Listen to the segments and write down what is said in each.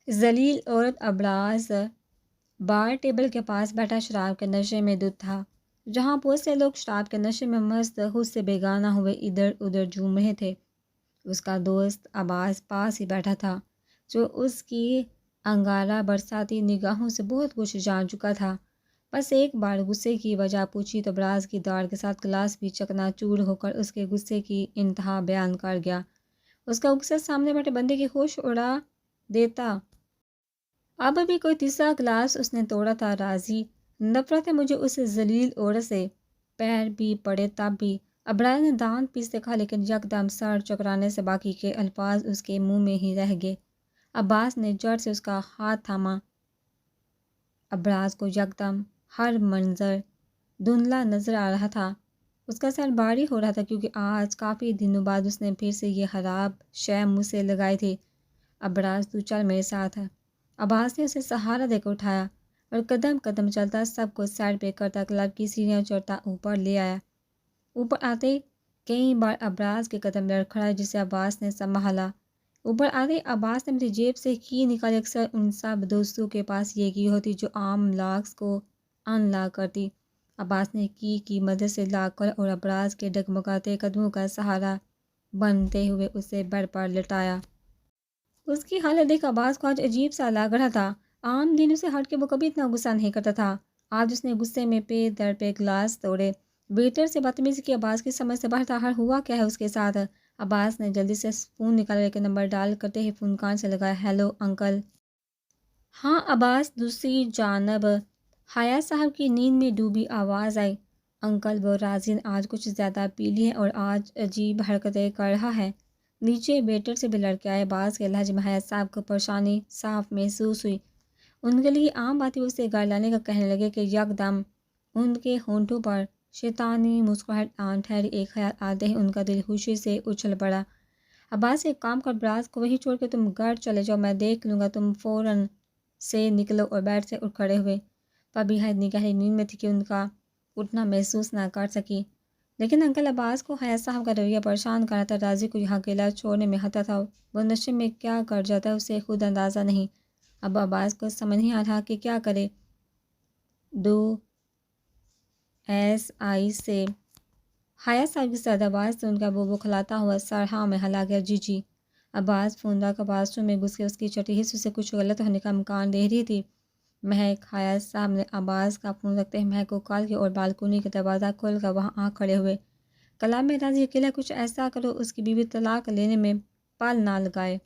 ذلیل عورت ابراز بار ٹیبل کے پاس بیٹھا شراب کے نشے میں دھت تھا۔ جہاں بہت سے لوگ شراب کے نشے میں مست خود سے بیگانہ ہوئے ادھر ادھر جھوم رہے تھے، اس کا دوست عباس پاس ہی بیٹھا تھا، جو اس کی انگارہ برساتی نگاہوں سے بہت کچھ جان چکا تھا۔ بس ایک بار غصے کی وجہ پوچھی تو ابراز کی داڑھ کے ساتھ گلاس بھی چکنا چور ہو کر اس کے غصے کی انتہا بیان کر گیا۔ اس کا غصہ سامنے بیٹھے بندے کی ہوش اڑا دیتا۔ اب بھی کوئی تیسرا گلاس اس نے توڑا تھا۔ راضی نفرت ہے مجھے اس ذلیل عورت سے، پیر بھی پڑے تب بھی۔ ابراز نے دانت پیستے کہا، لیکن یکدم سر چکرانے سے باقی کے الفاظ اس کے منہ میں ہی رہ گئے۔ عباس نے جڑ سے اس کا ہاتھ تھاما۔ ابراز کو یکدم ہر منظر دھندلا نظر آ رہا تھا۔ اس کا سر بھاری ہو رہا تھا کیونکہ آج کافی دنوں بعد اس نے پھر سے یہ خراب شے منہ سے لگائی تھی۔ ابراز تو چل میرے ساتھ ہے۔ عباس نے اسے سہارا دے کر اٹھایا اور قدم قدم چلتا سب کو سائڈ پہ کرتا کلب کی سیڑھیاں چڑھتا اوپر لے آیا۔ اوپر آتے کئی بار ابراز کے قدم لڑکھڑائے جسے عباس نے سنبھالا۔ اوپر آتے عباس نے اپنی جیب سے کی نکالی، اکثر ان سب دوستوں کے پاس یہ کی ہوتی جو عام لاکس کو ان لاک کرتی۔ عباس نے کی مدد سے لاک کر اور ابراز کے ڈگمگاتے قدموں کا سہارا بنتے ہوئے اسے بیڈ پر لٹایا۔ اس کی حالت دیکھ عباس کو آج عجیب سا لگ رہا تھا۔ عام دنوں سے ہٹ کے وہ کبھی اتنا غصہ نہیں کرتا تھا۔ آج اس نے غصے میں پے در پہ گلاس توڑے، ویٹر سے بدتمیزی کی۔ عباس کی سمجھ سے باہر تھا ہوا کیا ہے اس کے ساتھ۔ عباس نے جلدی سے فون نکالا، لیکن نمبر ڈال کرتے ہی فون کان سے لگایا۔ Hello uncle. ہاں عباس۔ دوسری جانب حیا صاحب کی نیند میں ڈوبی آواز آئی۔ انکل وہ راضی آج کچھ زیادہ پی لی ہے اور آج عجیب حرکتیں کر رہا ہے۔ نیچے ویٹر سے بھی لڑکے آئے۔ عباس کے لہجے میں حیا صاحب کو پریشانی صاف محسوس ہوئی۔ ان کے لیے عام بات ہی اسے گھر لانے کا کہنے لگے کہ یکدم ان کے ہونٹوں پر شیطانی مسکراہٹ آن ٹھہری۔ ایک خیال آتے ہی ان کا دل خوشی سے اچھل پڑا۔ عباس ایک کام کر، ابراز کو وہی چھوڑ کے تم گھر چلے جاؤ، میں دیکھ لوں گا۔ تم فوراً سے نکلو اور بیڈ سے اٹھ کھڑے ہوئے۔ فبیہا اتنی گہری نیند میں تھی کہ ان کا اٹھنا محسوس نہ کر سکی، لیکن انکل عباس کو حیا صاحب کا رویہ پریشان کر رہا تھا۔ راضی کو یہاں اکیلا چھوڑنے میں ہتا تھا، وہ نشے میں کیا کر جاتا ہے اسے خود اندازہ نہیں۔ اب عباس کو سمجھ نہیں آ رہا کہ کیا کرے۔ دو ایس آئی سے حیا صاحب کی سرد آواز سے ان کا بو کھلاتا ہوا سر ہاں میں ہلا گیا۔ جی جی۔ عباس فون رکھ واش روم میں گھس کے اس کی چھٹی حصے سے کچھ غلط ہونے کا امکان دے رہی تھی۔ مہک۔ حیا صاحب نے عباس کا فون رکھتے ہی مہک کو کال کیا اور بالکونی کا دروازہ کھول کر وہاں آ کھڑے ہوئے۔ کلام میں راضی اکیلا کچھ ایسا کرو اس کی بیوی طلاق لینے میں پل نہ لگائے۔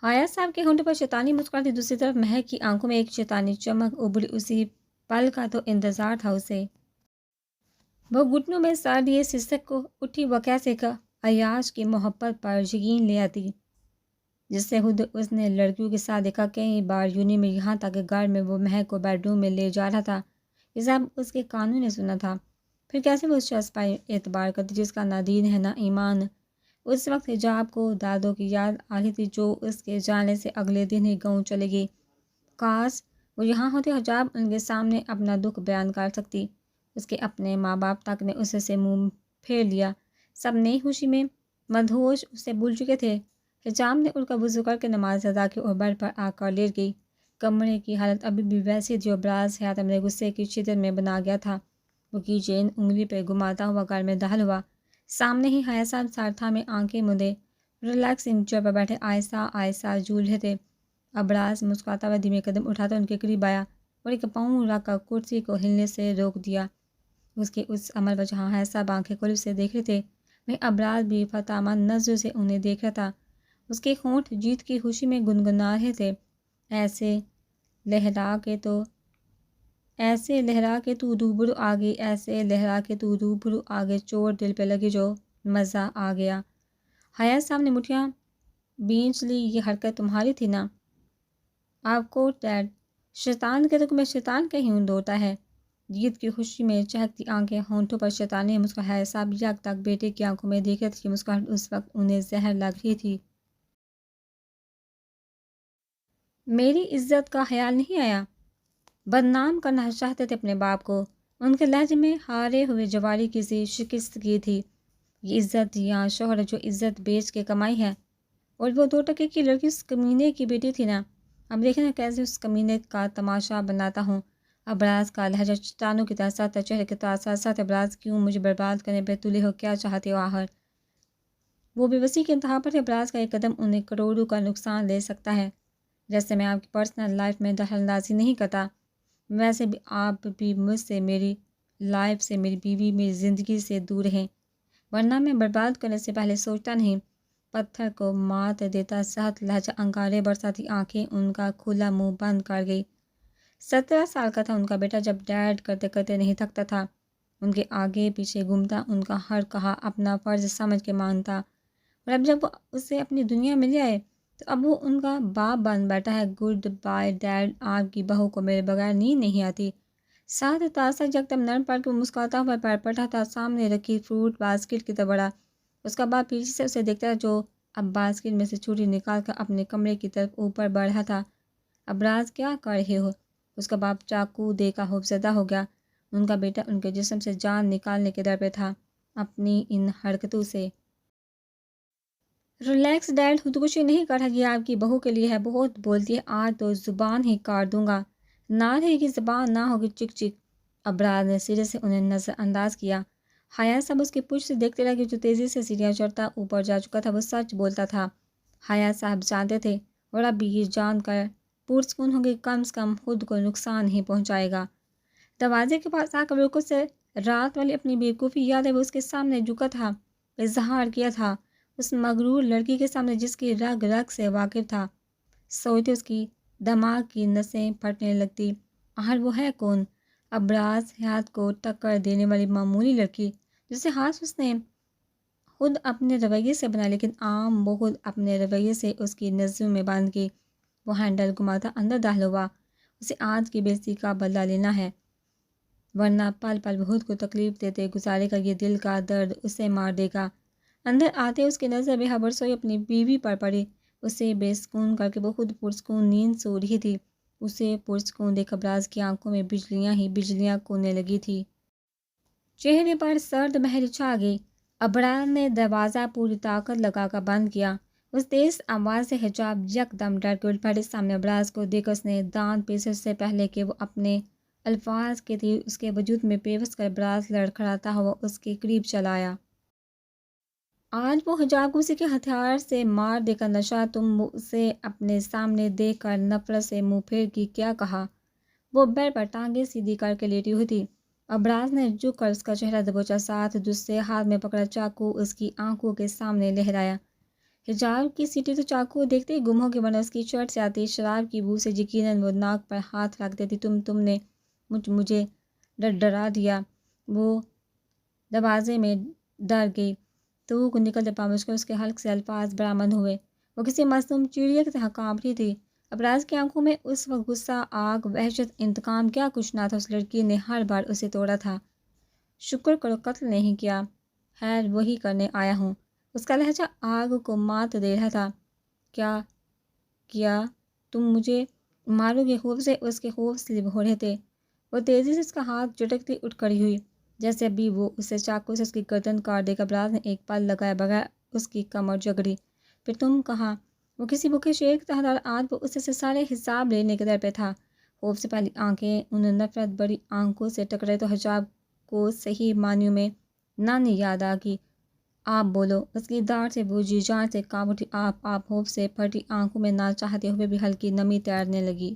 حیا صاحب کے ہونٹوں پر شیطانی مسکراہٹ تھی، دوسری طرف مہک کی آنکھوں میں ایک شیطانی چمک ابھری۔ اسی پل کا تو انتظار تھا اسے۔ وہ گھٹنوں میں سر لیے سسک کو اٹھی۔ وہ کیسے عیاش کی محبت پر یقین لے آتی جس سے خود اس نے لڑکیوں کے ساتھ دیکھا کئی بار یونی میں، یہاں تک کہ گھر میں وہ مہک کو بیڈ روم میں لے جا رہا تھا۔ یہ سب اس کے کانوں نے سنا تھا۔ پھر کیسے وہ اس شخص پر اعتبار کرتی جس کا نہ دین ہے نہ ایمان۔ اس وقت حجاب کو دادوں کی یاد آ رہی تھی جو اس کے جانے سے اگلے دن ہی گاؤں چلے گئی۔ کاش وہ یہاں ہوتی، حجاب ان کے سامنے اپنا دکھ بیان کر سکتی۔ اس کے اپنے ماں باپ تک نے اس سے منہ پھیر لیا، سب نئی خوشی میں مدہوش اسے بھول چکے تھے۔ حجاب نے اٹھ کر وضو کر کے نماز ادا کی اور بیڈ پر آ کر لیٹ گئی۔ کمرے کی حالت ابھی بھی ویسی جو ابراز حیات اپنے غصے کی شدت میں بنا گیا تھا۔ وہ کی چین انگلی پہ گھماتا ہوا گھر میں داخل ہوا۔ سامنے ہی حیا صاحب سر تھامے آنکھیں مدے ریلیکسنگ چیئر پر بیٹھے آہستہ آہستہ جھول رہے تھے۔ ابراز مسکراتا ہوا دھیمے قدم اٹھاتا ان کے قریب آیا اور ایک پاؤں رکھ کر کرسی کو ہلنے سے روک دیا۔ اس کے اس عمل پر جہاں حیا صاحب آنکھیں کھولے اسے دیکھ رہے تھے، میں ابراز بھی فتامند نظروں سے انہیں دیکھ رہا تھا۔ اس کے ہونٹ جیت کی خوشی میں گنگنا رہے تھے۔ ایسے لہرا کے تو روبرو آگے، ایسے لہرا کے تو روبرو آگے، چوٹ دل پہ لگی جو مزہ آ گیا۔ حیا صاحب نے مٹھیاں بھینچ لی۔ یہ حرکت تمہاری تھی نا؟ آپ کو ڈیڈ شیطان کے رخ میں شیطان کہیں دوڑتا ہے۔ جیت کی خوشی میں چہکتی آنکھیں، ہونٹوں پر شیطانی مسکراہٹ۔ حیا صاحب یک تک بیٹے کی آنکھوں میں دیکھ رہے تھے۔ یہ مسکراہٹ اس وقت انہیں زہر لگ رہی تھی۔ میری عزت کا خیال نہیں آیا؟ بدنام کرنا چاہتے تھے اپنے باپ کو؟ ان کے لہجے میں ہارے ہوئے جواری کی سی شکستگی تھی۔ یہ عزت یا شوہرت جو عزت بیچ کے کمائی ہے؟ اور وہ 2 ٹکے کی لڑکی اس کمینے کی بیٹی تھی نا؟ اب دیکھیں نا کیسے اس کمینے کا تماشا بناتا ہوں۔ ابراز کا لہجہ چٹانوں کی طرح ساتھ چہرے کے ساتھ ساتھ ابراز کیوں مجھے برباد کرنے پہ تلے ہو، کیا چاہتے ہو آخر؟ وہ بے بسی کے انتہا پر ابراز کا ایک قدم انہیں کروڑوں کا نقصان دے سکتا ہے۔ جیسے میں آپ کی پرسنل لائف میں دخل اندازی نہیں کرتا، ویسے بھی آپ بھی مجھ سے، میری لائف سے، میری بیوی، میری زندگی سے دور ہیں، ورنہ میں برباد کرنے سے پہلے سوچتا نہیں۔ پتھر کو مات دیتا سخت لہجہ، انگارے برساتی آنکھیں، ان کا کھلا منہ بند کر گئی۔ 17 سال کا تھا ان کا بیٹا جب ڈیڈ کرتے کرتے نہیں تھکتا تھا، ان کے آگے پیچھے گھومتا، ان کا ہر کہا اپنا فرض سمجھ کے مانتا، اور اب جب وہ اسے اپنی دنیا میں لے آئے تو اب وہ ان کا باپ بن بیٹھا ہے۔ گڈ بائی ڈیڈ، آپ کی بہو کو میرے بغیر نیند نہیں آتی۔ ساتھ تاسا جگدم نرم پڑ کے مسکراتا ہوا پیر پڑھا تھا، سامنے رکھی فروٹ باسکٹ کی طرف بڑھا۔ اس کا باپ پیچھے سے اسے دیکھتا جو اب باسکٹ میں سے چھری نکال کر اپنے کمرے کی طرف اوپر بڑھ رہا تھا۔ ابراز کیا کر رہے ہو؟ اس کا باپ چاقو دے کر خوفزدہ ہو گیا۔ ان کا بیٹا ان کے جسم سے جان نکالنے کے در پہ تھا اپنی ان حرکتوں سے۔ ریلیکس ڈیڈ، خودکشی نہیں کر رہا، یہ آپ کی بہو کے لیے ہے، بہت بولتی ہے، آج تو زبان ہی کاٹ دوں گا۔ نہ رہے گی زبان، نہ ہوگی چک چک۔ ابراز نے سرے سے انہیں نظر انداز کیا۔ حیا صاحب اس کی پشت سے دیکھتے رہ گئے، جو تیزی سے سیڑھیاں چڑھتا اوپر جا چکا تھا۔ وہ سچ بولتا تھا، حیا صاحب جانتے تھے، اور اب بھی یہ جان کر پرسکون ہوں گے کم سے کم خود کو نقصان نہیں پہنچائے گا۔ دروازے کے پاس آ کر بالکل سے رات والی اپنی بیوقوفی یاد ہے، وہ اس کے سامنے جھکا تھا، اظہار کیا تھا اس مغرور لڑکی کے سامنے جس کی رگ رگ سے واقف تھا۔ سوچتے اس کی دماغ کی نسیں پھٹنے لگتی، آخر وہ ہے کون؟ ابراز حیات کو ٹکر دینے والی معمولی لڑکی جسے ہاتھ اس نے خود اپنے رویے سے بنا، لیکن عام وہ خود اپنے رویے سے اس کی نظروں میں باندھ گئی۔ وہ ہینڈل گھماتا اندر داخل ہوا۔ اسے آج کی بے عزتی کا بدلہ لینا ہے، ورنہ پل پل خود کو تکلیف دیتے گزارے گا، یہ دل کا درد اسے مار دے گا۔ اندر آتے اس کی نظر بے خبر سوئی اپنی بیوی پر پڑی، اسے بے سکون کر کے وہ خود پرسکون نیند سو رہی تھی۔ اسے پرسکون دیکھ ابراز کی آنکھوں میں بجلیاں ہی بجلیاں کونے لگی تھی، چہرے پر سرد مہر چھا گئی۔ ابراز نے دروازہ پوری طاقت لگا کر بند کیا۔ اس تیز آواز سے حجاب یکدم ڈر کے اٹھ بیٹھے۔ سامنے ابراز کو دیکھ اس نے دانت پیسے سے پہلے کہ وہ اپنے الفاظ کے تیر اس کے وجود میں پیوست کر ابراز لڑکھڑاتا ہوا اس کے قریب چلا آیا۔ آج وہ حجاب کو اسی کے ہتھیار سے مار دے کر نشہ، تم اسے اپنے سامنے دیکھ کر نفرت سے منہ پھیر کی کیا کہا؟ وہ بیڈ پر ٹانگیں سیدھی کر کے لیٹی ہوئی تھی۔ ابراز نے جھک کر اس کا چہرہ دبوچا، ساتھ دوسرے ہاتھ میں پکڑا چاقو اس کی آنکھوں کے سامنے لہرایا۔ حجاب کی سیٹی تو چاقو دیکھتے ہی گم ہو گئی، ورنہ اس کی شرٹ سے آتی شراب کی بو سے یقیناً وہ ناک پر ہاتھ رکھ دیتی۔ تم نے مجھے ڈرا دیا۔ وہ دروازے میں ڈر گئی، تو کو نکلتے پا مشکل اس کے حلق سے الفاظ برآمد ہوئے۔ وہ کسی معصوم چڑیا کی طرح کانپ رہی تھی۔ ابراز کی آنکھوں میں اس وقت غصہ، آگ، وحشت، انتقام کیا کچھ نہ تھا۔ اس لڑکی نے ہر بار اسے توڑا تھا، شکر کرو قتل نہیں کیا۔ خیر وہی کرنے آیا ہوں۔ اس کا لہجہ آگ کو مات دے رہا تھا۔ کیا تم مجھے مارو گے؟ خوف سے اس کے خوف سلب ہو رہے تھے۔ وہ تیزی سے اس کا ہاتھ جھٹکتی اٹھ کھڑی ہوئی، جیسے ابھی وہ اسے چاقو سے اس کی گردن کاٹ دے گا۔ ابراز نے ایک پل لگائے بغیر اس کی کمر جگڑی۔ پھر تم کہاں؟ وہ کسی بھوکے شیر کی طرح آج وہ اس سے سارے حساب لینے کے در پہ تھا۔ خوف سے پہلی آنکھیں ان نفرت بڑی آنکھوں سے ٹکرے تو حجاب کو صحیح معنیوں میں نانی یاد آ گئی۔ آپ بولو۔ اس کی داڑھ سے وہ جی جان سے کانپ اٹھی۔ آپ خوف سے پھٹی آنکھوں میں نہ چاہتے ہوئے بھی ہلکی نمی تیرنے لگی۔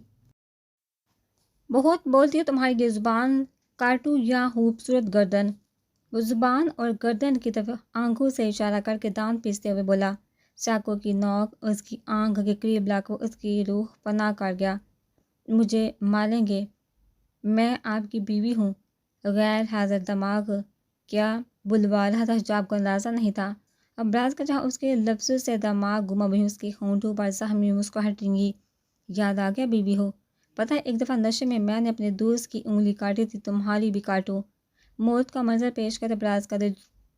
بہت بولتی ہو، تمہاری یہ زبان کاٹوں یا خوبصورت گردن؟ وہ زبان اور گردن کی طرف آنکھوں سے اشارہ کر کے دانت پیستے ہوئے بولا۔ چاقو کی نوک اس کی آنکھ کے قریب لا کر اس کی روح پناہ کر گیا۔ مجھے ماریں گے؟ میں آپ کی بیوی ہوں۔ غیر حاضر دماغ کیا بلوا رہا تھا؟ حجاب کو اندازہ نہیں تھا ابراز کا جہاں اس کے لفظوں سے دماغ گما، وہیں اس کے ہونٹوں پر زخمی مسکراہٹ رنگی۔ یاد آ گیا بیوی ہو؟ پتہ ہے ایک دفعہ نشے میں نے اپنے دوست کی انگلی کاٹی تھی، تمہاری بھی کاٹوں۔ موت کا منظر پیش کر ابراز کا دل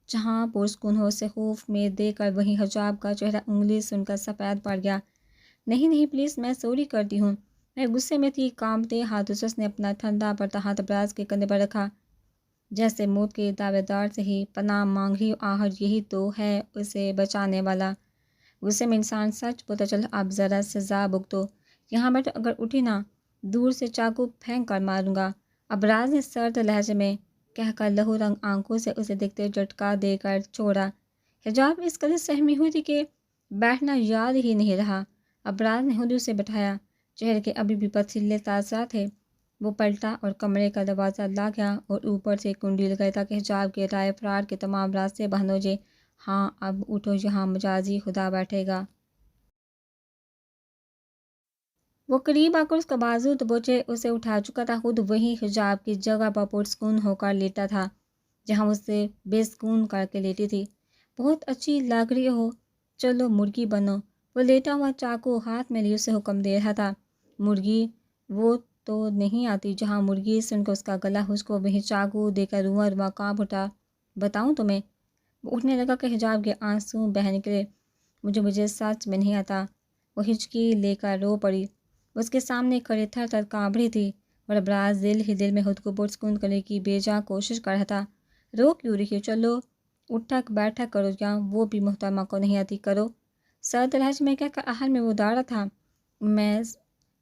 جہاں پرسکون ہو اسے خوف میں دے کر وہیں حجاب کا چہرہ انگلی سے ان کا سفید پڑ گیا۔ نہیں پلیز، میں سوری کرتی ہوں۔ میں غصے میں تھی۔ کانپتے ہاتھوں سے اس نے اپنا ٹھنڈا پڑتا ہاتھ ابراز کے کندھے پر رکھا، جیسے موت کے دعوے دار سے ہی پناہ مانگ رہی ہو۔ آخر یہی تو ہے اسے بچانے والا۔ غصے میں انسان سچ بولتا، چل اب ذرا سزا بھگتو۔ یہاں بیٹھو، اگر اٹھی نا دور سے چاقو پھینک کر ماروں گا۔ ابراز نے سرد لہجے میں کہہ کر لہو رنگ آنکھوں سے اسے دیکھتے جھٹکا دے کر چھوڑا۔ حجاب اس قدر سہمی ہوئی تھی کہ بیٹھنا یاد ہی نہیں رہا۔ ابراز نے ہدوء سے بٹھایا، چہرے کے ابھی بھی پتھریلے تاثرات تھے۔ وہ پلٹا اور کمرے کا دروازہ لا گیا اور اوپر سے کنڈی لگائی تاکہ حجاب کے رائے فرار کے تمام راستے بند ہو جائے۔ ہاں اب اٹھو، یہاں مجازی خدا بیٹھے گا۔ وہ قریب آ کر اس کا بازو دبوچے اسے اٹھا چکا تھا، خود وہی حجاب کی جگہ پر پرسکون ہو کر لیٹا تھا جہاں اسے بے سکون کر کے لیٹی تھی۔ بہت اچھی لگ رہی ہو، چلو مرغی بنو۔ وہ لیٹا ہوا چاقو ہاتھ میں لیے اسے حکم دے رہا تھا۔ مرغی وہ تو نہیں آتی جہاں مرغی سن کر اس کا گلا خشک ہو، وہیں چاقو دے کر رواں رواں کانپ اٹھا۔ بتاؤں تمہیں؟ وہ اٹھنے لگا کہ حجاب کے آنسو بہہ نکلے۔ مجھے سچ میں نہیں آتا۔ وہ ہچکی لے کر رو پڑی۔ اس کے سامنے کھڑے تھر تھر کانپ رہی تھی اور ابراز دل ہی دل میں خود کو پرسکون کرنے کی بے جان کوشش کر رہا تھا۔ رو کیوں رہی ہو؟ چلو اٹھک بیٹھک کرو، یا وہ بھی محترمہ کو نہیں آتی کرو۔ سرد لہجے میں کہہ کر آخر میں وہ داڑا تھا۔ میں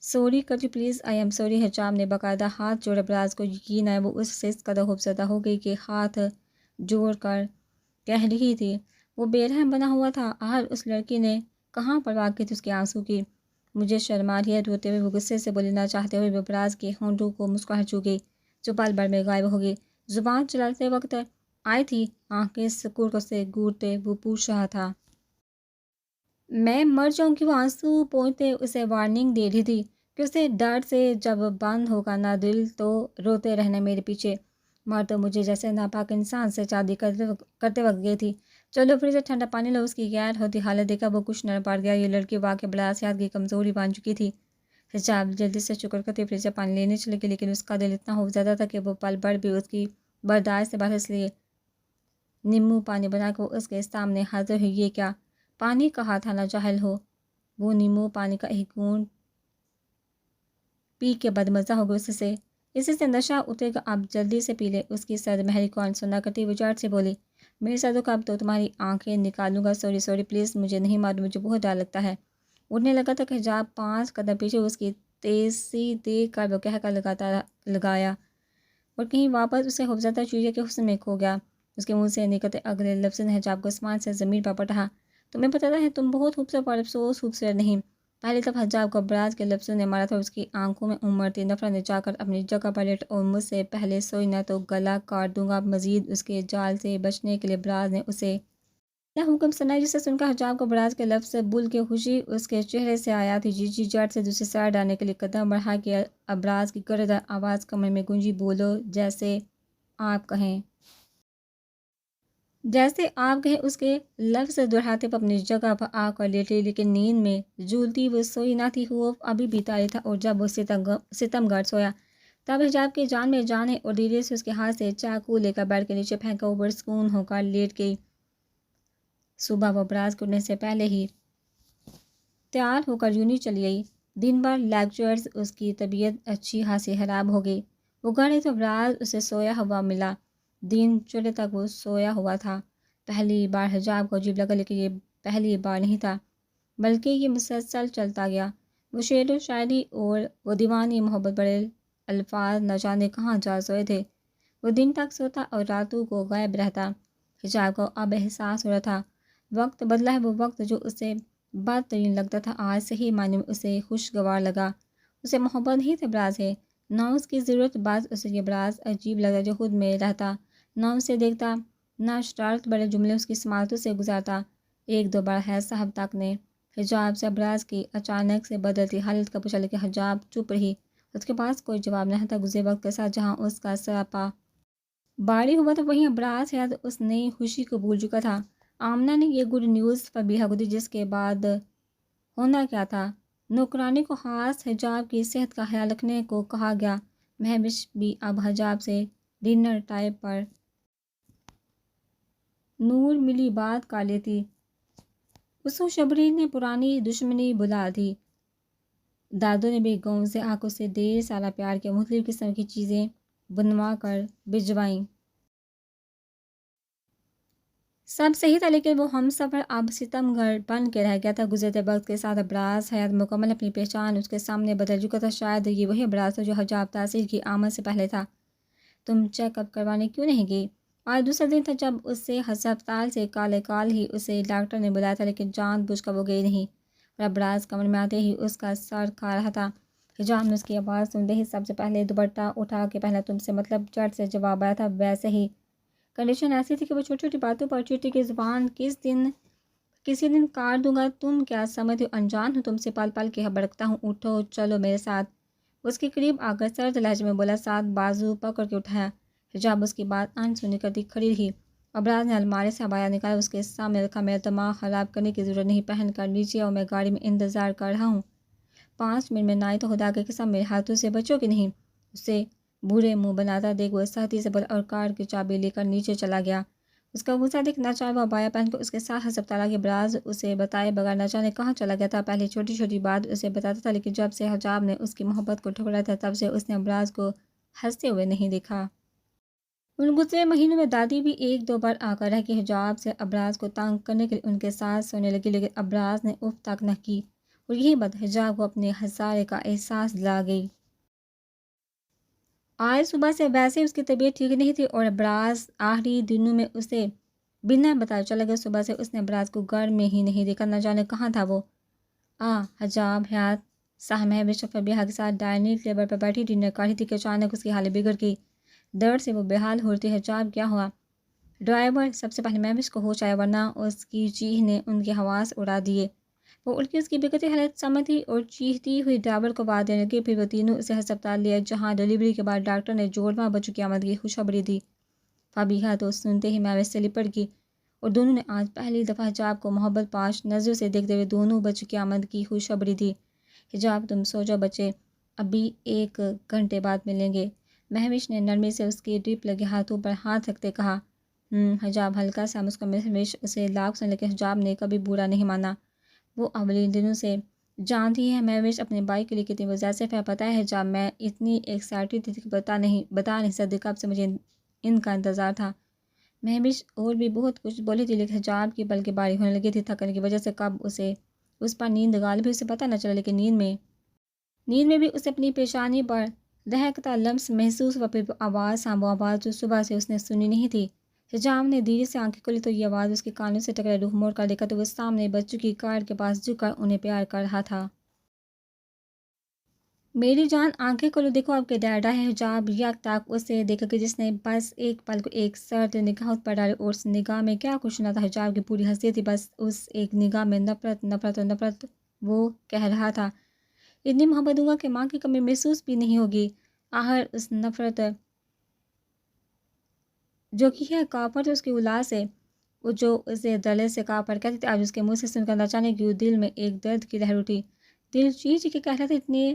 سوری کرتی، پلیز آئی ایم سوری۔ حجاب نے باقاعدہ ہاتھ جوڑے۔ ابراز کو یقین آیا وہ اس سے اس قدر خوفزدہ ہو گئی کہ ہاتھ جوڑ کر کہہ رہی تھی۔ وہ بے رحم بنا ہوا تھا۔ آخر اس لڑکی نے کہاں پرواہ کی تھی اس کے آنسو کی؟ مجھے شرم آ رہی ہے۔ روتے ہوئے وہ غصے سے بولنا چاہتے ہوئے ابراز کے ہونٹوں کو مسکراہٹ چھو گئی جو پل بھر میں غائب ہو گئی۔ زبان چلاتے وقت آئی تھی، آنکھیں سکوڑ سے گھورتے وہ پوچھ رہا تھا۔ میں مر جاؤں کہ وہ آنسو پوچھتے اسے وارننگ دے رہی تھی کہ اسے ڈر سے جب بند ہوگا نہ دل تو روتے رہنا میرے پیچھے۔ مر تو مجھے جیسے ناپاک انسان سے شادی کرتے وقت گئی تھی۔ چلو پھر سے ٹھنڈا پانی لو۔ اس کی غیر ہوتی حالت دیکھا وہ کچھ نرم پڑ گیا۔ یہ لڑکی واقعی بلاسیات کی کمزوری بن چکی تھی۔ حجاب جلدی سے شکر کرتے پھر سے پانی لینے چلے گی، لیکن اس کا دل اتنا خوف زدہ تھا کہ وہ پل بھر بھی اس کی برداشت سے باہر، اس لیے نیمبو پانی بنا کر وہ اس کے سامنے حاضر ہوئی۔ یہ کیا پانی کہا تھا، نہ جاہل ہو؟ وہ نیمبو پانی کا ایک گھونٹ پی کے بدمزہ ہو گیا۔ اسی سے نشہ اترے گا، اب جلدی سے پی لے۔ اس کی سرد مہری کو انسنا کرتی وہ جھٹ سے بولی، میرے سر دکھا، اب تو تمہاری آنکھیں نکالوں گا۔ سوری سوری پلیز، مجھے نہیں مارو، مجھے بہت ڈر لگتا ہے۔ اٹھنے لگا تھا کہ حجاب 5 قدم پیچھے اس کی تیزی دیکھ کر وہ کہہ کر لگایا اور کہیں واپس اسے خوفزدہ چیزیں کے حسن میں کھو گیا۔ اس کے منہ سے نکلتے اگلے لفظ نے حجاب کو آسمان سے زمین پر پٹھا۔ تمہیں پتہ ہے تم بہت خوبصورت اور افسوس خوبصورت نہیں۔ پہلی دفعہ حجاب کو ابراز کے لفظوں نے مارا تھا اور اس کی آنکھوں میں امڑتی نفرت نے جا کر اپنی جگہ پر لیٹ اور مجھ سے پہلے سوئی نہ تو گلا کاٹ دوں گا۔ مزید اس کے جال سے بچنے کے لیے ابراز نے اسے حکم سنایا، جسے سن کر حجاب کو ابراز کے لفظ سے بھول کے خوشی اس کے چہرے سے آیا تھی۔ جی جٹ سے دوسری سائڈ ڈالنے کے لیے قدم بڑھا کہ ابراز کی گردن آواز کمرے میں گونجی، بولو جیسے آپ کہیں۔ جیسے آپ کہیں، اس کے لفظ دہراتے وہ اپنی جگہ پر آ کر لیٹی، لیکن نیند میں جھولتی وہ سوئی نہ تھی۔ خوف ابھی بھی طاری تھا اور جب وہ ستم گر سویا تب حجاب کی جان میں جان ہے اور دھیرے سے اس کے ہاتھ سے چاقو لے کر بیڈ کے نیچے پھینکا، وہ پرسکون ہو کر لیٹ گئی۔ صبح وہ ابراز کے اٹھنے سے پہلے ہی تیار ہو کر یونی چلی گئی۔ دن بھر لیکچرز، اس کی طبیعت اچھی خاصی خراب ہو گئی۔ وہ گھر آئی تو ابراز اسے سویا ہوا ملا۔ دن چڑھے تک وہ سویا ہوا تھا۔ پہلی بار حجاب کو عجیب لگا، لیکن یہ پہلی بار نہیں تھا بلکہ یہ مسلسل چلتا گیا۔ وہ شعر و شاعری اور وہ دیوانی محبت بڑے الفاظ نہ جانے کہاں جا سوئے تھے۔ وہ دن تک سوتا اور راتوں کو غائب رہتا۔ حجاب کو اب احساس ہو رہا تھا وقت بدلا ہے۔ وہ وقت جو اسے بدترین لگتا تھا آج صحیح معنی میں اسے خوشگوار لگا۔ اسے محبت نہیں تھی ابراز ہے، نہ اس کی ضرورت، بس اسے یہ ابراز عجیب لگتا جو خود میں رہتا، نہ اسے دیکھتا، نہ شرارت بڑے جملے اس کی سماعتوں سے گزارتا۔ ایک دو بار ہے صاحب تک نے حجاب سے ابراز کی اچانک سے بدلتی حالت کا پوچھا، لیکن حجاب چپ رہی۔ اس کے پاس کوئی جواب نہیں تھا۔ گزرے وقت کے ساتھ جہاں اس کا سراپا باری ہوا تھا وہیں ابراز شاید اس نئی خوشی کو بھول چکا تھا۔ آمنہ نے یہ گڈ نیوز پر بھی حق دی، جس کے بعد ہونا کیا تھا؟ نوکرانی کو خاص حجاب کی صحت کا خیال رکھنے کو کہا گیا۔ مہوش بھی اب حجاب سے ڈنر ٹائم پر نور ملی بات کر لیتی۔ اس خوشخبری نے پرانی دشمنی بھلا دی۔ دادوں نے بھی گاؤں سے آنکھوں سے 1.5 سالہ پیار کے مختلف قسم کی چیزیں بنوا کر بھجوائیں۔ سب صحیح تھا، لیکن وہ ہم سفر اب ستم گھر بن کے رہ گیا تھا۔ گزرتے وقت کے ساتھ ابراز حیات مکمل اپنی پہچان اس کے سامنے بدل چکا تھا۔ شاید یہ وہی ابراز تھا جو حجاب تاثیر کی آمد سے پہلے تھا۔ تم چیک اپ کروانے کیوں نہیں گئی؟ آج دوسرا دن تھا جب اسے ہسپتال سے کالے کال ہی اسے ڈاکٹر نے بلایا تھا، لیکن جان بوجھ کر وہ گئی نہیں، اور ابراز کمرے میں آتے ہی اس کا سر کھا رہا تھا۔ حجاب نے اس کی آواز سنتے ہی سب سے پہلے دوپٹہ اٹھا کے پہنا تم سے مطلب چٹ سے جواب آیا تھا۔ ویسے ہی کنڈیشن ایسی تھی کہ وہ چھوٹی چھوٹی باتوں پر چیٹی کی زبان کسی دن کاٹ دوں گا۔ تم کیا سمجھتے ہو انجان ہوں تم سے؟ پل پل کے بھڑکتا ہوں، اٹھو چلو میرے ساتھ۔ اس کے قریب آ کر سرد لہجے میں بولا، ساتھ بازو پکڑ کے اٹھایا۔ حجاب اس کی بات انسنی کرتی کھڑی رہی۔ ابراز نے الماری سے عبایا نکالا، اس کے سامنے رکھا۔ میرا دماغ خراب کرنے کی ضرورت نہیں، پہن کر نیچے آؤ، میں گاڑی میں انتظار کر رہا ہوں۔ 5 منٹ میں نہ آئی تو خدا کی قسم میرے ہاتھوں سے بچو گے نہیں۔ اسے برے منہ بناتا دیکھ وہ سختی سے بولا اور کار کی چابی لے کر نیچے چلا گیا۔ اس کا غصہ دیکھ نہ چاہے وہ عبایا پہن کر اس کے ساتھ ہسپتال آ گیا۔ ابراز اسے بتائے بغیر نہ جانے کہاں چلا گیا تھا۔ پہلے چھوٹی چھوٹی بات اسے بتاتا تھا، لیکن جب سے حجاب نے اس کی محبت کو ٹھکرایا تھا تب سے اس نے ابراز کو ہنستے ہوئے نہیں دیکھا۔ ان گزرے مہینوں میں دادی بھی 1-2 بار آ کر رہ کے حجاب سے ابراز کو تنگ کرنے کے لیے ان کے ساتھ سونے لگی، لیکن ابراز نے اف تک نہ کی، اور یہی بات حجاب کو اپنے ہزارے کا احساس دلا گئی۔ آج صبح سے ویسے اس کی طبیعت ٹھیک نہیں تھی، اور ابراز آخری دنوں میں اسے بنا بتائے چلا گیا۔ صبح سے اس نے ابراز کو گھر میں ہی نہیں دیکھا، نہ جانے کہاں تھا وہ۔ حجاب حیات صاحب فبیہا کے ساتھ ڈائننگ ٹیبل پر بیٹھی ڈنر کر رہی تھی کہ اچانک اس کی حالت بگڑ گئی۔ درد سے وہ بے حال ہو رہی تھی۔ حجاب کیا ہوا؟ ڈرائیور سب سے پہلے مہوش کو ہوش آیا، ورنہ اس کی چیخ نے ان کے حواس اڑا دیے۔ وہ اٹھ کے اس کی بگڑتی حالت سمجھتی اور چیختی ہوئی ڈرائیور کو آواز دینے لگی۔ پھر وہ تینوں اسے ہسپتال لے آئے، جہاں ڈلیوری کے بعد ڈاکٹر نے جوڑواں بچوں کی آمد کی خوشخبری دی۔ فبیہا تو سنتے ہی مہوش سے لپٹ گئی، اور دونوں نے آج پہلی دفعہ حجاب کو محبت پاش نظروں سے دیکھتے ہوئے دونوں بچوں کی آمد کی خوشخبری دی۔ حجاب تم سو جاؤ بچے، ابھی 1 گھنٹے بعد ملیں گے، مہوش نے نرمی سے اس کے ڈرپ لگے ہاتھوں پر ہاتھ رکھتے کہا۔ حجاب ہلکا سا مسکرائی۔ مہوش اسے لاکھ سن، لیکن حجاب نے کبھی برا نہیں مانا۔ وہ اولین دنوں سے جانتی ہے مہوش اپنے بھائی کے لیے کتنی وضاحت ہے۔ پتہ ہے حجاب، میں اتنی ایکسائٹڈ تھی کہ بتا نہیں سکتی کب سے مجھے ان کا انتظار تھا۔ مہوش اور بھی بہت کچھ بولی تھی، لیکن حجاب کی پلکیں بھاری ہونے لگی تھی تھکن کی وجہ سے۔ کب اسے اس پر نیند غالب ہوئی اسے پتہ نہ چلا، لیکن نیند میں بھی اسے اپنی پیشانی پر دہکتا لمس محسوس ہوا۔ پھر وہ آواز جو صبح سے اس نے سنی نہیں تھی۔ حجاب نے دھیرے سے آنکھیں کھولی تو یہ آواز اس کے کانوں سے ٹکرائی۔ رخ موڑ کر دیکھا تو وہ سامنے بچوں کی کار کے پاس جھک کر انہیں پیار کر رہا تھا۔ میری جان آنکھیں کھولو، دیکھو آپ کے ڈیڈا ہے۔ حجاب یک تک اسے دیکھا کہ جس نے بس ایک پل کو ایک سرد نگاہ اس پر ڈالی، اور اس نگاہ میں کیا کچھ نہ تھا۔ حجاب کی پوری حیثیت تھی بس اس ایک نگاہ میں، نفرت نفرت اور نفرت۔ وہ کہہ رہا تھا، اتنی محبت دوں گا کہ ماں کی کمی محسوس بھی نہیں ہوگی۔ آخر اس نفرت جو کی ہے کافر اس کی اولاد سے، وہ جو اسے دلے سے کافر کہتی تھی، آج اس کے منہ سے سن کر نہ جانے کیوں دل میں ایک درد کی لہر اٹھی۔ دل چیخ کے کہہ رہا تھا، اتنے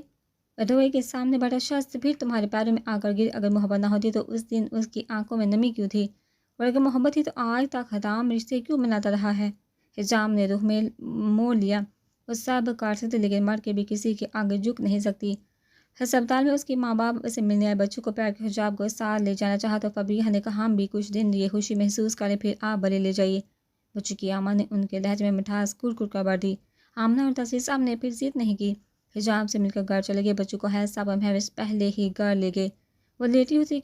روئے کے سامنے بیٹھا شخص پھر تمہارے پیروں میں آ کر گر۔ اگر محبت نہ ہوتی تو اس دن اس کی آنکھوں میں نمی کیوں تھی؟ اور اگر محبت تھی تو آج تک حرام رشتے کیوں مناتا رہا ہے؟ حجاب نے رخ میں موڑ لیا۔ وہ سب کر سکتی لیکن مر کے بھی کسی کے آگے جھک نہیں سکتی۔ ہسپتال میں اس کی ماں باپ اسے ملنے آئے، بچوں کو پیار کے حجاب کو ساتھ لے جانا چاہا تو فبیہا نے کہا، ہم بھی کچھ دن یہ خوشی محسوس کریں، پھر آپ بھلے لے جائیے۔ بچوں کی آمد نے ان کے لہجے میں مٹھاس کڑ کر بھر دی۔ آمنہ اور تسیر صاحب نے پھر ضد نہیں کی، حجاب سے مل کر گھر چلے گئے۔ بچوں کو حیض صاحب اور مہوش پہلے ہی گھر لے گئے۔ وہ لیٹی ہوتی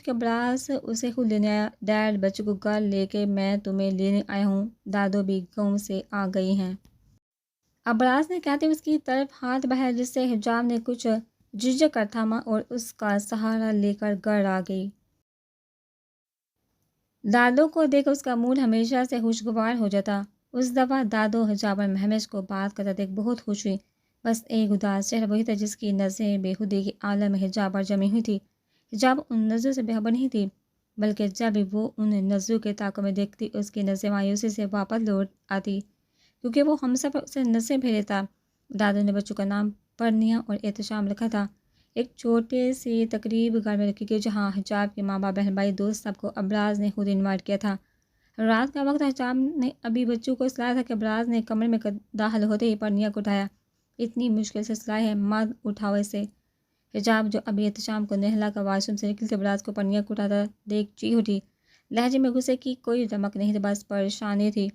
کہ ابراز اسے خود لینے آیا۔ ڈیڈ بچوں کو گھر لے کے میں تمہیں لینے آیا ہوں، دادو بھی گاؤں سے آ گئی ہیں، ابراز نے کہتے اس کی طرف ہاتھ بڑھایا، جس سے حجاب نے کچھ جھجک کر تھاما اور اس کا سہارا لے کر گھر آ گئی۔ دادو کو دیکھ اس کا موڈ ہمیشہ سے خوشگوار ہو جاتا۔ اس دفعہ دادو حجاب اور مہوش کو بات کرتا دیکھ بہت خوش ہوئی۔ بس ایک اداس چہرہ وہی تھا جس کی نظریں بے خودی کے عالم میں حجاب پر جمی ہوئی تھی۔ حجاب ان نظروں سے بے خبر نہیں تھی، بلکہ جب وہ ان نظروں کے تعاقب میں دیکھتی اس کی نظریں مایوسی سے واپس لوٹ آتی، کیونکہ وہ ہمسفر اسے نظریں پھیرے تھا۔ دادو نے بچوں کا نام پرنیا اور احتشام رکھا تھا۔ ایک چھوٹے سی تقریب گھر میں رکھی گئی جہاں حجاب کے ماں باپ، بہن بھائی، دوست سب کو ابراز نے خود انوائٹ کیا تھا۔ رات کا وقت حجاب نے ابھی بچوں کو سلایا تھا کہ ابراز نے کمرے میں داخل ہوتے ہی پرنیا کو اٹھایا۔ اتنی مشکل سے سلائی ہے، مت اٹھاؤ اسے۔ حجاب جو ابھی احتشام کو نہلا کر واش روم سے نکلی تھی، ابراز کو پرنیا کو اٹھاتا دیکھ چیخ اٹھی، لہجے میں غصے کی کوئی رمق نہیں تھی، بس پریشانی تھی۔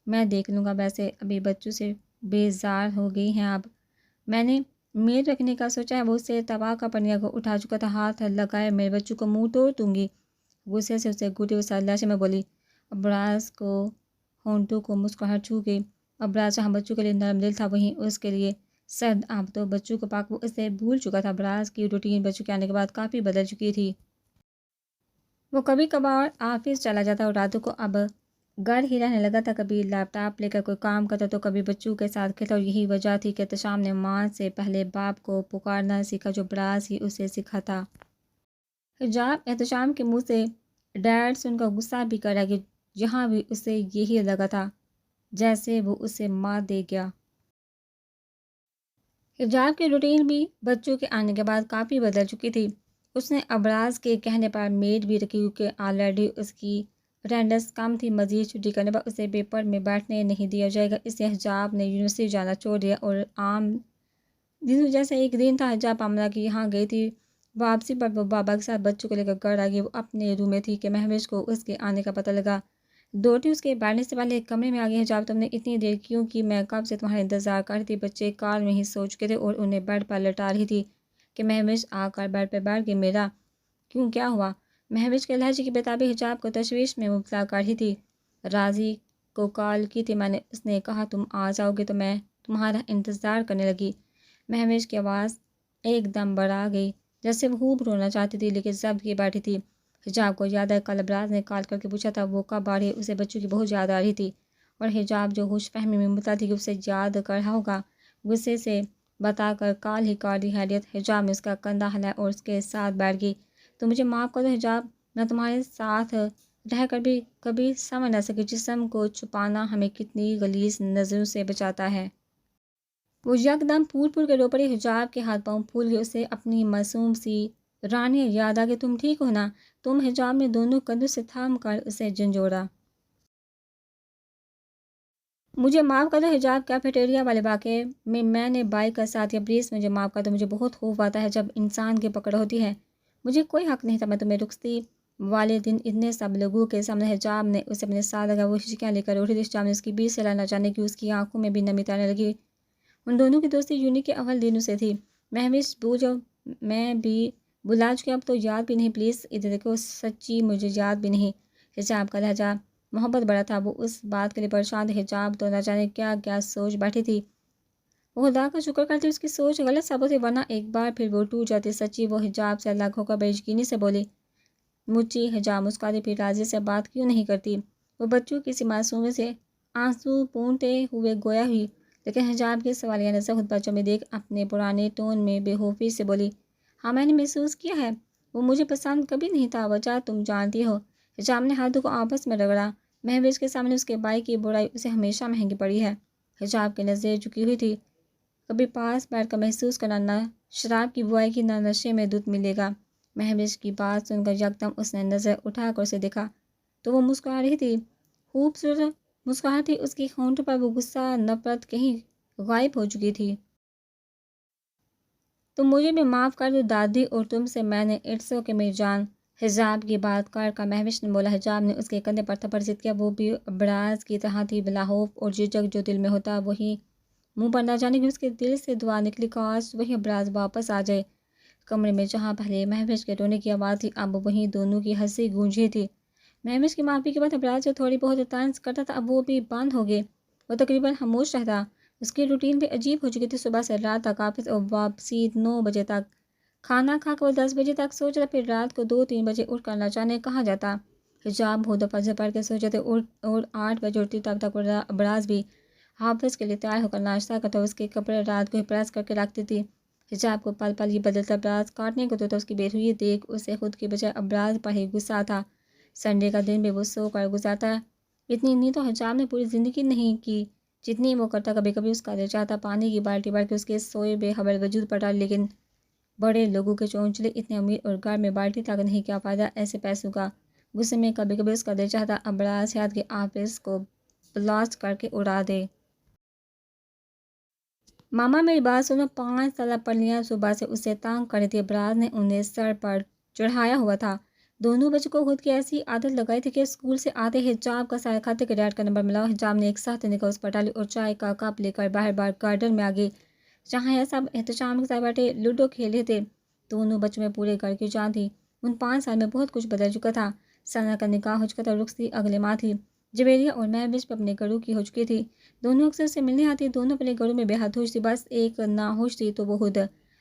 میں دیکھ لوں گا، ویسے ابھی بچوں سے بیزار ہو گئی ہیں آپ۔ میں نے میل رکھنے کا سوچا ہے، وہ اسے توا کا پنیا کو اٹھا چکا تھا، ہاتھ لگائے میرے بچوں کو منہ توڑ دوں گی۔ غصے سے اسے گھٹے ہوئے لہجے میں بولی۔ ابراز کو ہونٹوں کو مسکراہٹ چھو گئی۔ ابراز جہاں بچوں کے لیے نرم دل تھا، وہیں اس کے لیے سرد اب تو بچوں کو پاک وہ اسے بھول چکا تھا۔ ابراز کی روٹین بچوں کے آنے کے بعد کافی بدل چکی تھی۔ وہ کبھی کبھار آفس چلا جاتا اور راتوں کو اب گھر ہی رہنے لگا تھا، کبھی لیپ ٹاپ لے کر کوئی کام کرتا تو کبھی بچوں کے ساتھ کھیلتا، اور یہی وجہ تھی کہ احتشام نے ماں سے پہلے باپ کو پکارنا سیکھا، جو ابراز ہی اسے سکھا تھا۔ حجاب احتشام کے منہ سے ڈیڈ سن کر غصہ بھی کر رہا کہ جہاں بھی اسے یہی لگا تھا جیسے وہ اسے مار دے گیا۔ حجاب کی روٹین بھی بچوں کے آنے کے بعد کافی بدل چکی تھی۔ اس نے ابراز کے کہنے پر میڈ بھی رکھی، کیونکہ آلریڈی اس کی اٹینڈنس کم تھی۔ مزید چھٹی کرنے پر اسے پیپر میں بیٹھنے نہیں دیا جائے گا، اس لیے حجاب نے یونیورسٹی جانا چھوڑ دیا، اور عام دنوں جیسے ایک دن تھا حجاب عملہ کی یہاں گئی تھی۔ واپسی پر وہ بابا کے ساتھ بچوں کو لے کر گھر آ گئی۔ وہ اپنے روم میں تھی کہ مہوش کو اس کے آنے کا پتہ لگا۔ دوڑتی اس کے بیٹھنے سے پہلے کمرے میں آ گئی۔ حجاب، تم نے اتنی دیر کیوں کی؟ میں کب سے تمہارا انتظار کر رہی تھی۔ بچے کار میں ہی سو چکے تھے اور انہیں بیڈ پر لٹا رہی تھی کہ مہوش آ کر بیڈ پر بیٹھ گئی۔ میرا کیوں، کیا ہوا؟ مہوش کے لہجے کی بےتابی حجاب کو تشویش میں مبتلا کر رہی تھی۔ راضی کو کال کی تھی میں نے، اس نے کہا تم آ جاؤ گے تو میں تمہارا انتظار کرنے لگی۔ مہوش کی آواز ایک دم بڑھا گئی، جیسے وہ خوب رونا چاہتی تھی لیکن ضبط کی بیٹھی تھی۔ حجاب کو یاد ہے کل ابراز نے کال کر کے پوچھا تھا وہ کب آ رہی ہے، اسے بچوں کی بہت یاد آ رہی تھی، اور حجاب جو ہوش فہمی میں مبتلا تھی کہ اسے یاد کر رہا ہوگا، غصے سے بتا کر کال ہی کاٹ دی۔ خیریت؟ حجاب نے اس کا کندھا ہلایا اور اس کے ساتھ بیٹھ گئی۔ تو مجھے معاف کر دو حجاب، میں تمہارے ساتھ رہ کر بھی کبھی سمجھ نہ سکی جسم کو چھپانا ہمیں کتنی غلیظ نظروں سے بچاتا ہے۔ وہ یکدم پھول پھول کے رو پڑی۔ حجاب کے ہاتھ پاؤں پھول گئے، اسے اپنی معصوم سی رانی یاد آ گئی۔ تم ٹھیک ہو نا؟ تم؟ حجاب نے دونوں کندھوں سے تھام کر اسے جھنجھوڑا۔ مجھے معاف کر دو حجاب، کیفیٹیریا والے واقعے میں نے بائک کا ساتھ دیا، پلیز مجھے معاف کر دو، مجھے بہت خوف آتا ہے جب انسان کی پکڑ ہوتی ہے۔ مجھے کوئی حق نہیں تھا، میں تمہیں رخصتی والے دن اتنے سب لوگوں کے سامنے۔ حجاب نے اسے اپنے ساتھ لگا، وہ ہچکیاں لے کر اٹھی تھی۔ حجاب نے اس کی بیچ سے نہ جانے کی اس کی آنکھوں میں بھی نمی تارنے لگی۔ ان دونوں کی دوستی یونی کے اول دنوں سے تھی۔ مہوش بھول جاؤ، میں بھی بلا چکی، اب تو یاد بھی نہیں، پلیز ادھر دیکھو، سچی مجھے یاد بھی نہیں۔ حجاب کا لہجہ محبت بڑا تھا، وہ اس بات کے لیے پریشان تھی حجاب تو نہ جانے کیا کیا سوچ بیٹھی تھی۔ وہ خدا کا شکر کرتی اس کی سوچ غلط ثابت ہوئی، ورنہ ایک بار پھر وہ ٹوٹ جاتی۔ سچی؟ وہ حجاب سے الگ ہو کر بے یقینی سے بولی۔ مجھے حجاب مسکراتی، پھر راضی سے بات کیوں نہیں کرتی؟ وہ بچوں کی سی معصومی سے آنسو پونتے ہوئے گویا ہوئی، لیکن حجاب کے سوالیہ نظر خود بچوں میں دیکھ اپنے پرانے ٹون میں بے خوفی سے بولی، ہاں میں نے محسوس کیا ہے، وہ مجھے پسند کبھی نہیں تھا، وجہ تم جانتی ہو۔ حجاب نے ہاتھوں کو آپس میں رگڑا۔ مہوش کے سامنے اس کے بھائی کی برائی اسے ہمیشہ مہنگی پڑی ہے۔ حجاب کی نظریں جھکی ہوئی تھی، کبھی پاس بیٹھ کر محسوس کرنا، نہ شراب کی بوائی کی، نہ نشے میں دودھ ملے گا۔ مہوش کی بات سن کر یکدم اس نے نظر اٹھا کر اسے دیکھا تو وہ مسکرا رہی تھی، خوبصورت مسکراہٹ تھی اس کی ہونٹوں پر، وہ غصہ نفرت کہیں غائب ہو چکی تھی۔ تم مجھے بھی معاف کر دو دادی، اور تم سے میں نے اٹس اوکے میری جان۔ حجاب کی بات کر مہوش نے بولا۔ حجاب نے اس کے کندھے پر تھپڑ ضد کیا، وہ بھی ابراز کی طرح تھی، بلا خوف اور جھجک، جو دل میں ہوتا وہی منہ پر، نہ جانے کی اس کے دل سے دعا نکلی، کاش وہی ابراز واپس آ جائے۔ کمرے میں جہاں پہلے مہوش کے رونے کی آواز تھی، اب وہیں دونوں کی ہنسی گونج رہی تھی۔ مہوش کی معافی کے بعد ابراز جو تھوڑی بہت طنز کرتا تھا اب وہ بھی بند ہو گئے، وہ تقریباً خاموش رہتا۔ اس کی روٹین بھی عجیب ہو چکی تھی، صبح سے رات تک آفس اور واپسی 9 بجے تک، کھانا کھا کر وہ 10 بجے تک سو جاتا، پھر رات کو 2-3 بجے اٹھ کر نہ جانے کہاں جاتا۔ حجاب ہو فجر پڑھ کے سو جاتے اور 8 بجے اٹھتی، تب تک ابراز بھی آفس کے لیے تیار ہو کر ناشتہ کرتا، اس کے کپڑے رات کو ہی پریس کر کے رکھتی تھی۔ حجاب کو پل پل یہ بدلتا ابراز کاٹنے کو تو اس کی بے رویی دیکھ اسے خود کی بجائے ابراز پر ہی غصہ تھا۔ سنڈے کا دن بھی وہ سو کر گزارتا، اتنی نیند تو حجاب نے پوری زندگی نہیں کی جتنی وہ کرتا۔ کبھی کبھی اس کا دل چاہتا پانی کی بالٹی بھر کے اس کے سوئے بے خبر وجود پر ڈال، لیکن بڑے لوگوں کے چونچلے اتنے امیر اور گھر میں بالٹی تک نہیں، کیا فائدہ ایسے پیسوں کا۔ غصے میں کبھی کبھی اس کا دل چاہتا ابراز حیات کے آفس کو بلاسٹ کر کے اڑا دے۔ ماما میری بات سنو، 5 سالہ پرنیا صبح سے اسے تانگ کر رہی تھی، ابراز نے انہیں سر پر چڑھایا ہوا تھا۔ دونوں بچوں کو خود کی ایسی عادت لگائی تھی کہ اسکول سے آتے حجاب کا سایہ کھاتے کہ ڈیڈ کا نمبر ملا. حجاب نے ایک ساتھ نکل اس پر ڈالی اور چائے کا کپ لے کر باہر گارڈن میں آگے جہاں یہ سب احتشام کے ساتھ بیٹھے لوڈو کھیلے تھے. دونوں بچوں میں پورے گھر کی جان تھی. ان 5 سال میں بہت کچھ بدل چکا تھا. ثنا کا نکاح ہو چکا تھا اور رخصتی اگلے ماہ تھی. جویریہ اور میں بچ پہ اپنے گھروں کی ہو چکی تھی. دونوں اکثر سے ملنے آتی. دونوں اپنے گھروں میں بے حد خوش تھی. بس ایک نہ خوش تھی تو وہ خود.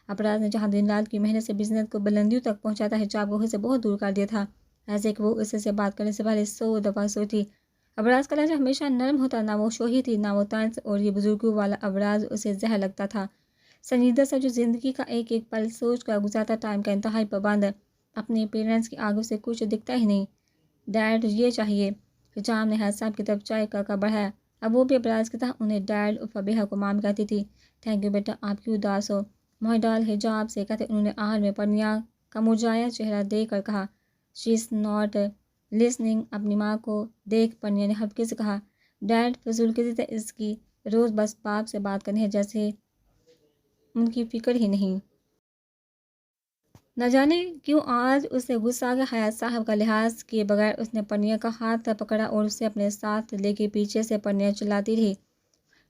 ابراز نے جہاں دن رات کی محنت سے بزنس کو بلندیوں تک پہنچاتا حجاب کو خود سے بہت دور کر دیا تھا. ایسے کہ وہ اس سے بات کرنے سے پہلے 100 دفعہ سوچتی. ابراز کا لہجہ ہمیشہ نرم ہوتا. نہ وہ شوخی تھی نہ وہ طنز اور یہ بزرگوں والا ابراز اسے زہر لگتا تھا. سنجیدہ سا جو زندگی کا ایک ایک پل سوچ کر گزارتا. ٹائم کا انتہائی پابند. اپنے پیرنٹس کی آنکھوں سے کچھ دکھتا ہی نہیں. ڈیڈ یہ چاہیے. حجام نے ہر صاحب کی طرف چائے کا کپ بڑھایا. اب وہ بھی ابراز کی طرح انہیں ڈیڈ اور فبیہا کو مام کہتی تھی. تھینک یو بیٹا آپ کیوں اداس ہو. محی حجاب سے کہتے انہوں نے آہر میں پرنیا کا مرجھایا چہرہ دیکھ کر کہا. شی از ناٹ لسننگ. اپنی ماں کو دیکھ پرنیا نے ہلکے سے کہا. ڈیڈ فضول کسی طرح اس کی روز بس باپ سے بات کرنی ہے جیسے ان کی فکر ہی نہیں. نہ جانے کیوں آج اسے غصہ آ گیا. حیات صاحب کا لحاظ کیے بغیر اس نے پرنیا کا ہاتھ پکڑا اور اسے اپنے ساتھ لے کے پیچھے سے پرنیا چلاتی رہی.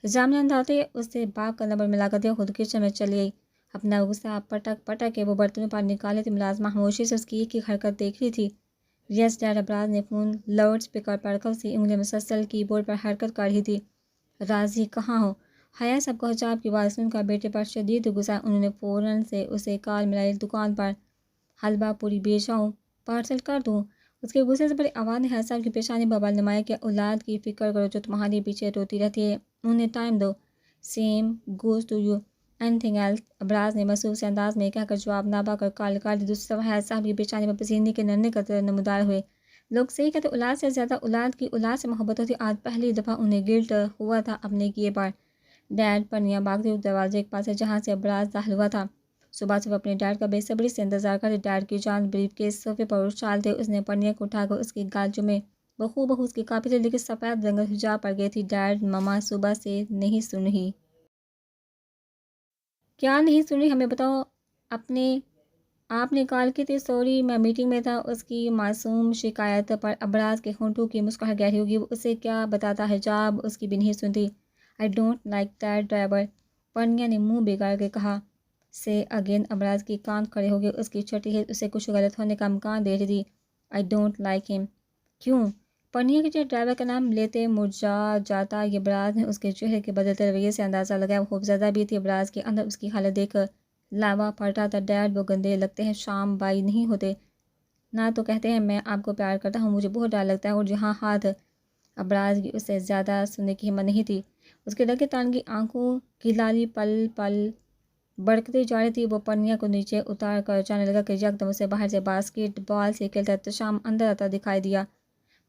حجام نے اندھاتے اسے باپ کا نمبر ملا کر دیا. خود کچن میں چلی گئی. اپنا غصہ پٹک پٹک کے وہ برتنوں پر نکالے تھے. ملازمہ خاموشی سے اس کی ایک ایک حرکت دیکھ رہی تھی. یس ڈیڈ. ابراز نے فون لاؤڈ اسپیکر پر رکھا. اس کی انگلیاں مسلسل کی بورڈ پر حرکت کر رہی تھی. راضی کہاں ہو. حیات صاحب کو حجاب کی آواز سن کر بیٹے پر شدید غصہ. انہوں نے فوراً سے اسے کال ملائی. دکان پر حلوہ پوری بیچ آؤں پارسل کر دوں. اس کے غصے سے بڑی آواز نے حیات صاحب کی پیشانی پر بل نمایا کہ اولاد کی فکر کرو جو تمہارے پیچھے روتی رہتی ہے. انہیں ٹائم دو. Same goes to you. Anything else. ابراز نے مصروف سے انداز میں کہہ کر جواب نہ پا کر کال کاٹ دی. دوسری طرف حیات صاحب کی پیشانی پر پسینے کے ننھے قطرے نمودار ہوئے. لوگ صحیح کہتے اولاد سے زیادہ اولاد کی اولاد سے محبت ہوتی. آج پہلی دفعہ انہیں گلٹ ہوا تھا اپنے کیے پر. ڈیڈ. پرنیا بھاگتی ہوئی دروازے کے پاس ہے جہاں سے ابراز داخل ہوا تھا. صبح صبح اپنے ڈیڈ کا بے صبری سے انتظار کرتے. ڈیڈ کی جان بریف کیس صوفے پر اچھالتے. اس نے پرنیا کو اٹھا کر اس کی گال چومے. بخو اس کی کافی تھی لیکن سفید رنگ حجاب پڑ گئی تھی. ڈیڈ. مما صبح سے نہیں سن رہی. کیا نہیں سن رہی. ہمیں بتاؤ. آپ نے کال کی تھی. سوری میں میٹنگ میں تھا. اس کی معصوم شکایت پر ابراز کے ہونٹوں کی مسکراہٹ گہری ہوگی. وہ اسے کیا بتاتا. حجاب اس کی بھی نہیں سنتی. I don't like that driver. Purnia نے منہ بگاڑ کے کہا. سے اگین. ابراز کی کان کھڑے ہو گئے. اس کی چھوٹی ہیل اسے کچھ غلط ہونے کا امکان دے رہی تھی. آئی ڈونٹ لائک ہم. کیوں. پرنیا کے ڈرائیور کا نام لیتے مرجھا جاتا. یہ ابراز نے اس کے چہرے کے بدلتے رویے سے اندازہ لگایا. وہ خوفزدہ بھی تھی. ابراز کے اندر اس کی حالت دیکھ کر لاوا پھٹ رہا تھا. ڈیڈ. وہ گندے لگتے ہیں. شام بائی نہیں ہوتے. نہ تو کہتے ہیں میں آپ کو پیار کرتا ہوں. مجھے بہت ڈر لگتا ہے. اور جہاں ہاتھ. ابراز کی اس سے زیادہ سننے کی ہمت نہیں تھی. اس کے لگے تانگی آنکھوں کی لالی پل پل بڑھتی جا رہی تھی. وہ پرنیا کو نیچے اتار کر جانے لگا کہ یکدم اسے باہر سے باسکٹ بال سے کھیلتا احتشام اندر آتا دکھائی دیا.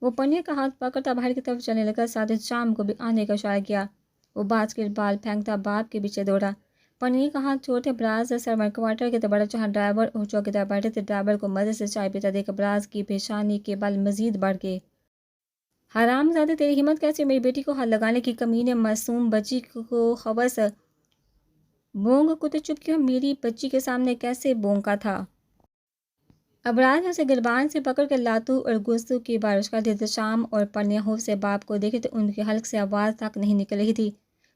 وہ پرنیا کا ہاتھ پکڑتا باہر کی طرف چلنے لگا. ساتھ احتشام کو بھی آنے کا اشارہ کیا. وہ باسکٹ بال پھینکتا باپ کے پیچھے دوڑا. پرنیا کا ہاتھ چھوڑتے ابراز سرور کوارٹر کی طرف بڑھا جہاں ڈرائیور اور چوکیدار بیٹھے تھے. ڈرائیور کو مزے سے چائے پیتا دیکھ ابراز کی پیشانی کے بل مزید بڑھ گئے. حرام زادے. تیری ہمت کیسی. میری بیٹی کو ہاتھ لگانے کی. کمینے. معصوم بچی کو خبص. بونگ کتے چپ کیوں. میری بچی کے سامنے کیسے بونکا تھا. ابراز نے اسے گربان سے پکڑ کر لاتوں اور غصوں کی بارش کر دی. احتشام اور پرنیا خوف سے باپ کو دیکھے تو ان کی حلق سے آواز تک نہیں نکل رہی تھی.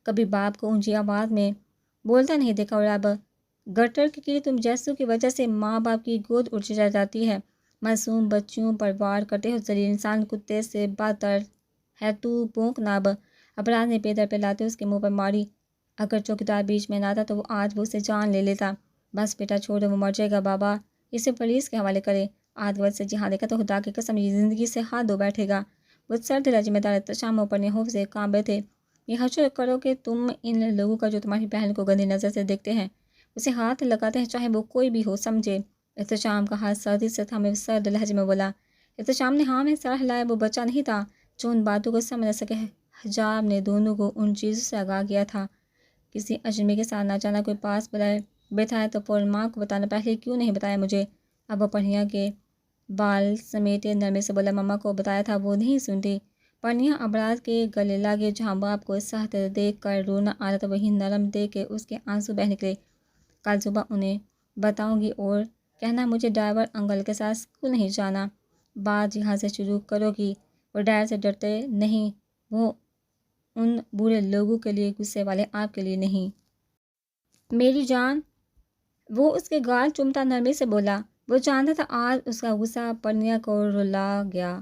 کبھی باپ کو اونچی آواز میں بولتا نہیں دیکھا. اور اب گٹر کی کیڑی تم جیسوں کی وجہ سے ماں باپ کی گود اڑ جاتی ہے. معصوم بچیوں پر وار کرتے ہو. ذلیل انسان. کتے سے بدتر ہے تو. بونک نہ اب. ابراز نے پیدر پہ لاتے اس کے منہ پر ماری. اگر چوکیدار بیچ میں نہ آتا تو وہ آج وہ اسے جان لے لیتا. بس بیٹا چھوڑ دو. وہ مر جائے گا. بابا اسے پولیس کے حوالے کرے. آج وقت سے جہاں دیکھا تو خدا کی قسم یہ زندگی سے ہاتھ دھو بیٹھے گا. وہ سرد لہجے میں دار احتشام اور پرنیا خوف سے کانپ رہے تھے. یہ حشر کرو کہ تم ان لوگوں کا جو تمہاری بہن کو گندی نظر سے دیکھتے ہیں اسے ہاتھ لگاتے ہیں چاہے وہ کوئی بھی ہو. سمجھے. احتشام کا ہاتھ سردی سے تھامے. سرد لہجے میں بولا. احتشام نے ہاں میں سر ہلایا. وہ بچہ نہیں تھا جو ان باتوں کو سمجھ نہ سکے. حجاب نے دونوں کو ان چیزوں سے آگاہ کیا تھا. کسی اجنبی کے ساتھ نہ جانا. کوئی پاس بیٹھا ہے تو فوراً ماں کو بتانا. پہلے کیوں نہیں بتایا مجھے. اب وہ پرنیا کے بال سمیٹے نرمی سے بولا. مما کو بتایا تھا. وہ نہیں سنتی. پرنیا ابراز کے گلے لاگے. جہاں باپ کو سخت دیکھ کر رونا آ رہا تھا وہیں نرم دیکھ کے اس کے آنسو بہہ نکلے. کل صبح انہیں بتاؤں گی. اور کہنا مجھے ڈرائیور انکل کے ساتھ اسکول نہیں جانا۔ بات یہاں سے شروع کرو گی۔ وہ ڈر سے ڈرتے نہیں، وہ ان برے لوگوں کے لیے غصے والے آپ کے لیے نہیں۔ میری جان، وہ اس کے گال چومتا نرمی سے بولا۔ وہ جانتا تھا آج اس کا غصہ پرنیا کو رلا گیا